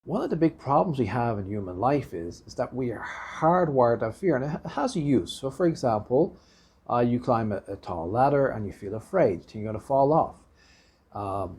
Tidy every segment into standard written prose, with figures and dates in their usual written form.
one of the big problems we have in human life is that we are hardwired to have fear, and it has a use. So for example, you climb a tall ladder and you feel afraid, you think you're going to fall off.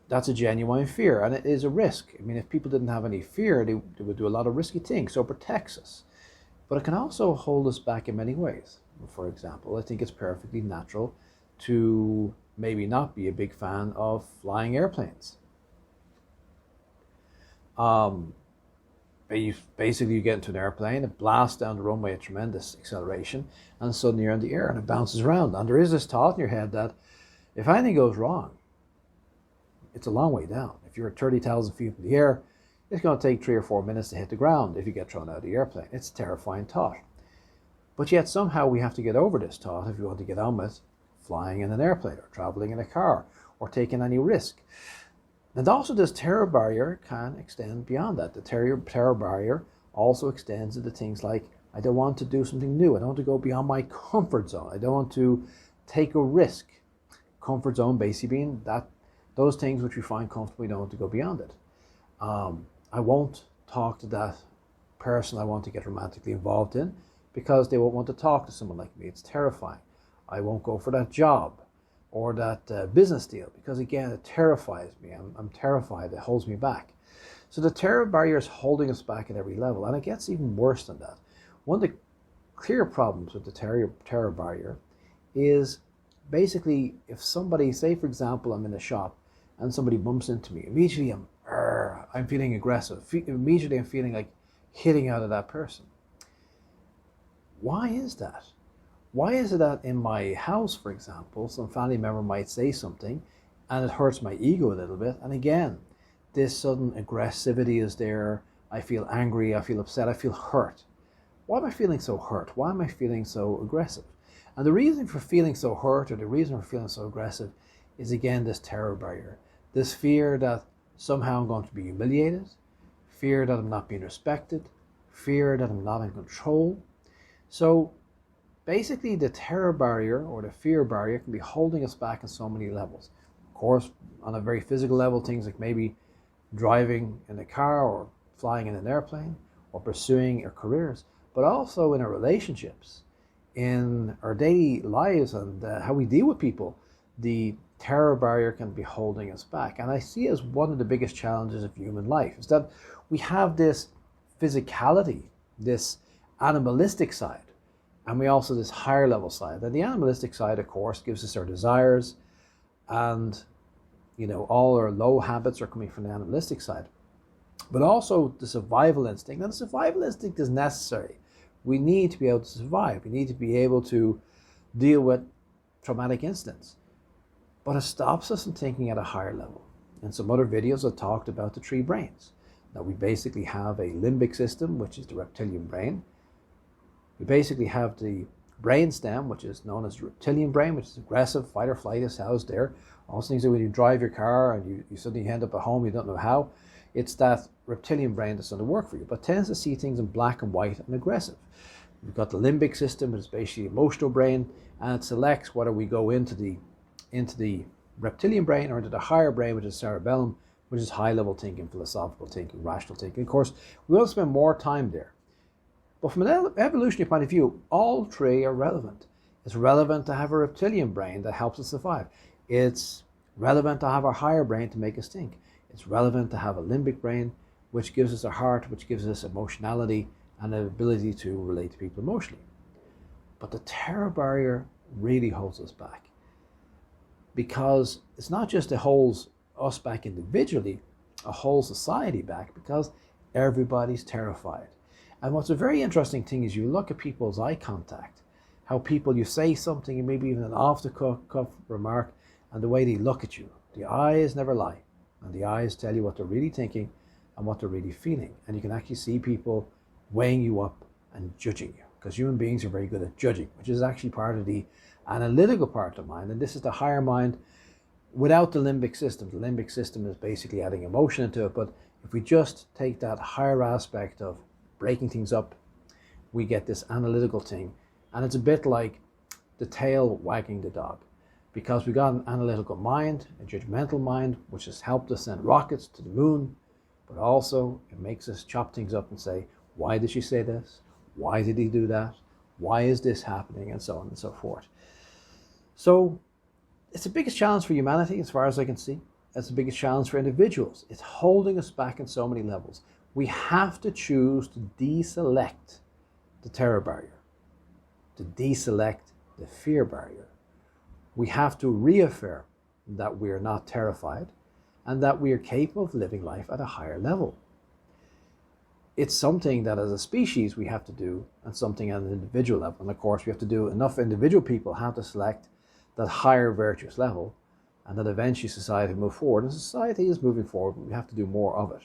That's a genuine fear, and it is a risk. I mean, if people didn't have any fear, they would do a lot of risky things, so it protects us. But it can also hold us back in many ways. For example, I think it's perfectly natural to maybe not be a big fan of flying airplanes. Basically, you get into an airplane, it blasts down the runway at tremendous acceleration, and suddenly you're in the air and it bounces around. And there is this thought in your head that if anything goes wrong, it's a long way down. If you're at 30,000 feet in the air, it's going to take 3 or 4 minutes to hit the ground if you get thrown out of the airplane. It's a terrifying thought. But yet somehow we have to get over this thought if we want to get on with flying in an airplane or traveling in a car or taking any risk. And also this terror barrier can extend beyond that. The terror barrier also extends into things like, I don't want to do something new. I don't want to go beyond my comfort zone. I don't want to take a risk. Comfort zone basically being that those things which we find comfortable, we don't want to go beyond it. I won't talk to that person I want to get romantically involved in because they won't want to talk to someone like me. It's terrifying. I won't go for that job or that business deal because, again, it terrifies me. I'm terrified. It holds me back. So the terror barrier is holding us back at every level, and it gets even worse than that. One of the clear problems with the terror barrier is basically if somebody, say for example, I'm in a shop and somebody bumps into me, immediately I'm feeling aggressive. Immediately I'm feeling like hitting out at that person. Why is that? Why is it that in my house, for example, some family member might say something and it hurts my ego a little bit, and again, this sudden aggressivity is there. I feel angry, I feel upset, I feel hurt. Why am I feeling so hurt? Why am I feeling so aggressive? And the reason for feeling so hurt or the reason for feeling so aggressive is, again, this terror barrier. This fear that somehow I'm going to be humiliated, fear that I'm not being respected, fear that I'm not in control. So basically the terror barrier or the fear barrier can be holding us back on so many levels. Of course, on a very physical level, things like maybe driving in a car or flying in an airplane or pursuing our careers, but also in our relationships, in our daily lives and how we deal with people. The terror barrier can be holding us back. And I see it as one of the biggest challenges of human life is that we have this physicality, this animalistic side, and we also this higher level side. And the animalistic side, of course, gives us our desires, and all our low habits are coming from the animalistic side. But also the survival instinct, and the survival instinct is necessary. We need to be able to survive. We need to be able to deal with traumatic incidents. But it stops us from thinking at a higher level. In some other videos I talked about the 3 brains. Now we basically have a limbic system, which is the reptilian brain. We basically have the brainstem, which is known as the reptilian brain, which is aggressive, fight or flight is housed there. Also things like when you drive your car and you suddenly end up at home, you don't know how. It's that reptilian brain that's going to work for you, but tends to see things in black and white and aggressive. We've got the limbic system, which is basically the emotional brain, and it selects whether we go into the reptilian brain or into the higher brain, which is cerebellum, which is high-level thinking, philosophical thinking, rational thinking. Of course, we will spend more time there. But from an evolutionary point of view, all 3 are relevant. It's relevant to have a reptilian brain that helps us survive. It's relevant to have our higher brain to make us think. It's relevant to have a limbic brain, which gives us a heart, which gives us emotionality and the ability to relate to people emotionally. But the terror barrier really holds us back, because it's not just it holds us back individually, it holds society back because everybody's terrified. And what's a very interesting thing is you look at people's eye contact, how people, you say something and maybe even an off-the-cuff remark, and the way they look at you. The eyes never lie, and the eyes tell you what they're really thinking and what they're really feeling. And you can actually see people weighing you up and judging you, because human beings are very good at judging, which is actually part of the analytical part of mind, and this is the higher mind without the limbic system. The limbic system is basically adding emotion into it, but if we just take that higher aspect of breaking things up, we get this analytical thing, and it's a bit like the tail wagging the dog, because we got an analytical mind, a judgmental mind, which has helped us send rockets to the moon, but also it makes us chop things up and say, why did she say this? Why did he do that? Why is this happening? And so on and so forth. So it's the biggest challenge for humanity as far as I can see. It's the biggest challenge for individuals. It's holding us back in so many levels. We have to choose to deselect the terror barrier, to deselect the fear barrier. We have to reaffirm that we are not terrified and that we are capable of living life at a higher level. It's something that as a species we have to do, and something at an individual level. And of course we have to do, enough individual people have to select that higher virtuous level, and that eventually society will move forward. And society is moving forward, but we have to do more of it.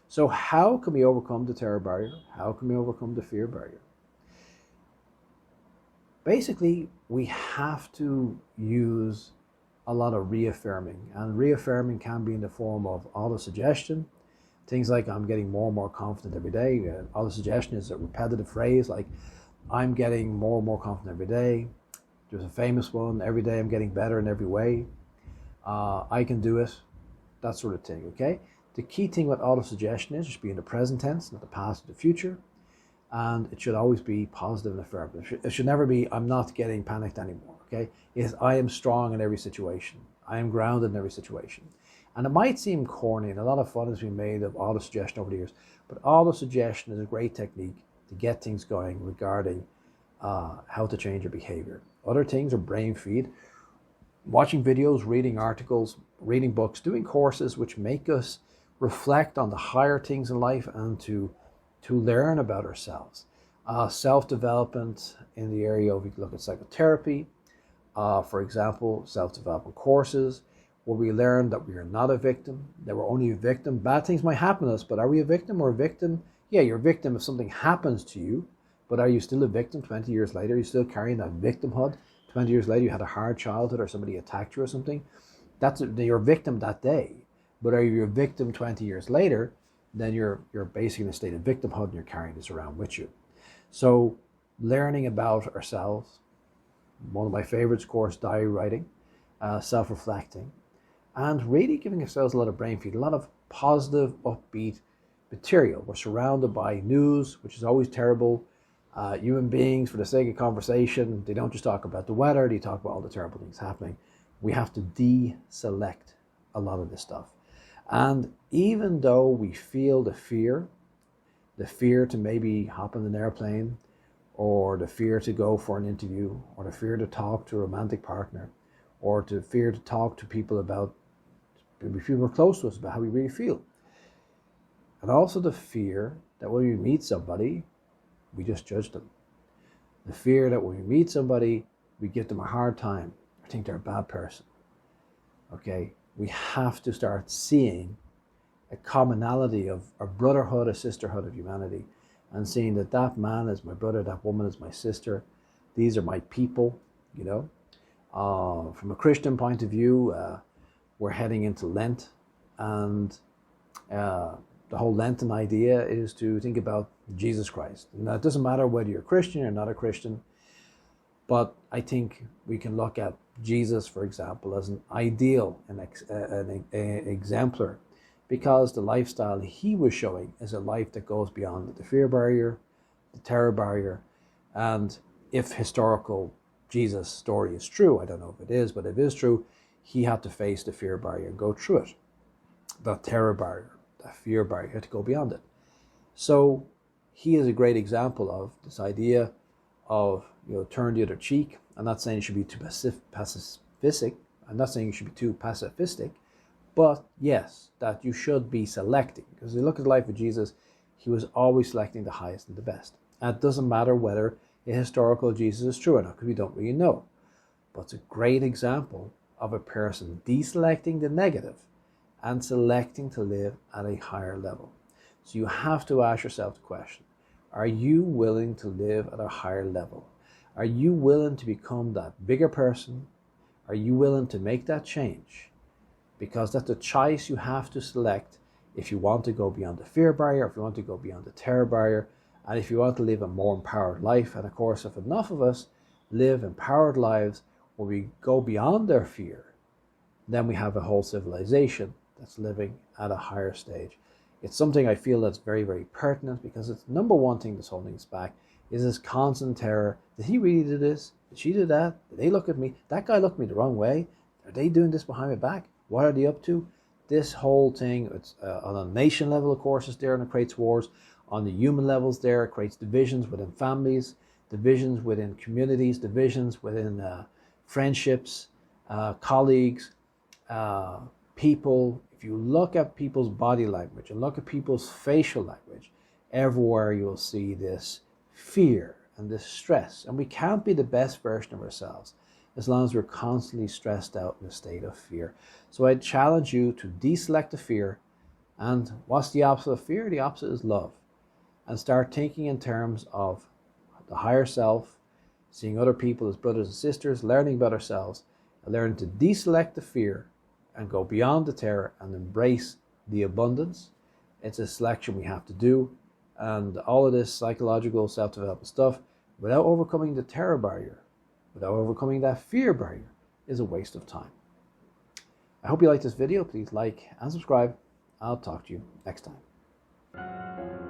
So how can we overcome the terror barrier? How can we overcome the fear barrier? Basically, we have to use a lot of reaffirming, and reaffirming can be in the form of auto-suggestion. Things like, I'm getting more and more confident every day. Auto-suggestion is a repetitive phrase like, I'm getting more and more confident every day. There's a famous one, every day I'm getting better in every way. I can do it, that sort of thing, okay? The key thing with auto-suggestion is just be in the present tense, not the past or the future. And it should always be positive and affirmative. It should never be, I'm not getting panicked anymore, okay? It's, I am strong in every situation. I am grounded in every situation. And it might seem corny, and a lot of fun has been made of auto-suggestion over the years, but auto-suggestion is a great technique to get things going regarding how to change your behavior. Other things are brain feed, watching videos, reading articles, reading books, doing courses which make us reflect on the higher things in life and to learn about ourselves. Self-development in the area of, we can look at psychotherapy, for example, self-development courses, where we learn that we are not a victim, that we're only a victim. Bad things might happen to us, but are we a victim or a victim? Yeah, you're a victim if something happens to you, but are you still a victim 20 years later? Are you still carrying that victimhood? 20 years later, you had a hard childhood or somebody attacked you or something. You're a victim that day. But are you a victim 20 years later? Then you're basically in a state of victimhood and you're carrying this around with you. So learning about ourselves, one of my favorites, of course, diary writing, self-reflecting, and really giving ourselves a lot of brain feed, a lot of positive, upbeat material. We're surrounded by news, which is always terrible. Human beings, for the sake of conversation, they don't just talk about the weather, they talk about all the terrible things happening. We have to deselect a lot of this stuff. And even though we feel the fear to maybe hop on an airplane, or the fear to go for an interview, or the fear to talk to a romantic partner, or the fear to talk to people about, people are close to us, about how we really feel. And also the fear that when we meet somebody, we just judge them. The fear that when we meet somebody, we give them a hard time, or think they're a bad person. Okay? We have to start seeing a commonality of a brotherhood, a sisterhood of humanity, and seeing that that man is my brother, that woman is my sister. These are my people, you know. From a Christian point of view, we're heading into Lent, and the whole Lenten idea is to think about Jesus Christ. Now, it doesn't matter whether you're a Christian or not a Christian, but I think we can look at Jesus, for example, as an ideal, an exemplar, because the lifestyle he was showing is a life that goes beyond the fear barrier, the terror barrier, and if historical Jesus' story is true, I don't know if it is, but if it is true, he had to face the fear barrier and go through it. The terror barrier, the fear barrier, he had to go beyond it. So he is a great example of this idea of, turn the other cheek. I'm not saying you should be too pacifistic. I'm not saying you should be too pacifistic, but yes, that you should be selecting. Because you look at the life of Jesus, he was always selecting the highest and the best. And it doesn't matter whether a historical Jesus is true or not, because we don't really know. But it's a great example of a person deselecting the negative and selecting to live at a higher level. So you have to ask yourself the question, are you willing to live at a higher level? Are you willing to become that bigger person? Are you willing to make that change? Because that's a choice you have to select if you want to go beyond the fear barrier, if you want to go beyond the terror barrier, and if you want to live a more empowered life. And of course, if enough of us live empowered lives where we go beyond their fear, then we have a whole civilization that's living at a higher stage. It's something I feel that's very, very pertinent, because it's number one thing that's holding us back is this constant terror. Did he really do this? Did she do that? Did they look at me? That guy looked at me the wrong way. Are they doing this behind my back? What are they up to? This whole thing, it's on a nation level, of course, it's there, and it creates wars. On the human levels there, it creates divisions within families, divisions within communities, divisions within friendships, colleagues, people. If you look at people's body language and look at people's facial language, everywhere you'll see this fear and this stress. And we can't be the best version of ourselves as long as we're constantly stressed out in a state of fear. So I challenge you to deselect the fear. And what's the opposite of fear? The opposite is love. And start thinking in terms of the higher self, seeing other people as brothers and sisters, learning about ourselves, and learning to deselect the fear and go beyond the terror and embrace the abundance. It's a selection we have to do. And all of this psychological self-development stuff, without overcoming the terror barrier, without overcoming that fear barrier, is a waste of time. I hope you liked this video. Please like and subscribe. I'll talk to you next time.